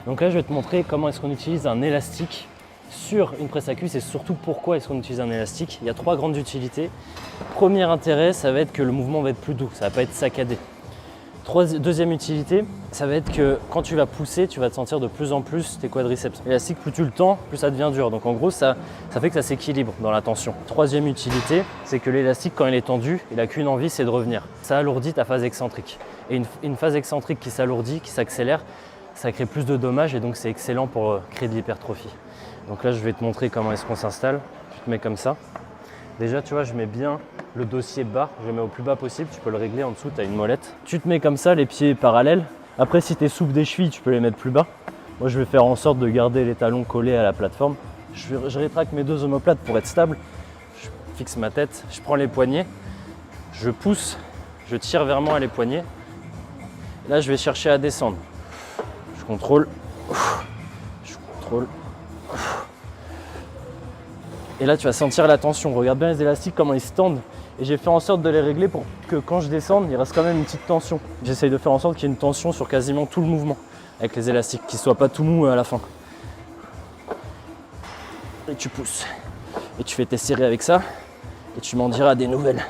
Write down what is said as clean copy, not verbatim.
Donc là, je vais te montrer comment est-ce qu'on utilise un élastique sur une presse à cuisse et surtout pourquoi est-ce qu'on utilise un élastique. Il y a 3 grandes utilités. Premier intérêt, ça va être que le mouvement va être plus doux, ça va pas être saccadé. Deuxième utilité, ça va être que quand tu vas pousser, tu vas te sentir de plus en plus tes quadriceps. L'élastique, plus tu le tends, plus ça devient dur. Donc en gros, ça fait que ça s'équilibre dans la tension. Troisième utilité, c'est que l'élastique, quand il est tendu, il n'a qu'une envie, c'est de revenir. Ça alourdit ta phase excentrique. Et une phase excentrique qui s'alourdit, qui s'accélère, ça crée plus de dommages et donc c'est excellent pour créer de l'hypertrophie. Donc là, je vais te montrer comment est-ce qu'on s'installe. Tu te mets comme ça. Déjà, tu vois, je mets bien le dossier bas, je le mets au plus bas possible, tu peux le régler en dessous, tu as une molette. Tu te mets comme ça, les pieds parallèles. Après, si tu es souple des chevilles, tu peux les mettre plus bas. Moi, je vais faire en sorte de garder les talons collés à la plateforme. Je rétracte mes 2 omoplates pour être stable. Je fixe ma tête, je prends les poignets, je pousse, je tire vers moi les poignets. Là, je vais chercher à descendre. Je contrôle, je contrôle. Et là, tu vas sentir la tension. Regarde bien les élastiques, comment ils se tendent. Et j'ai fait en sorte de les régler pour que quand je descende, il reste quand même une petite tension. J'essaye de faire en sorte qu'il y ait une tension sur quasiment tout le mouvement avec les élastiques, qu'ils ne soient pas tout mous à la fin. Et tu pousses. Et tu fais tes séries avec ça. Et tu m'en diras des nouvelles.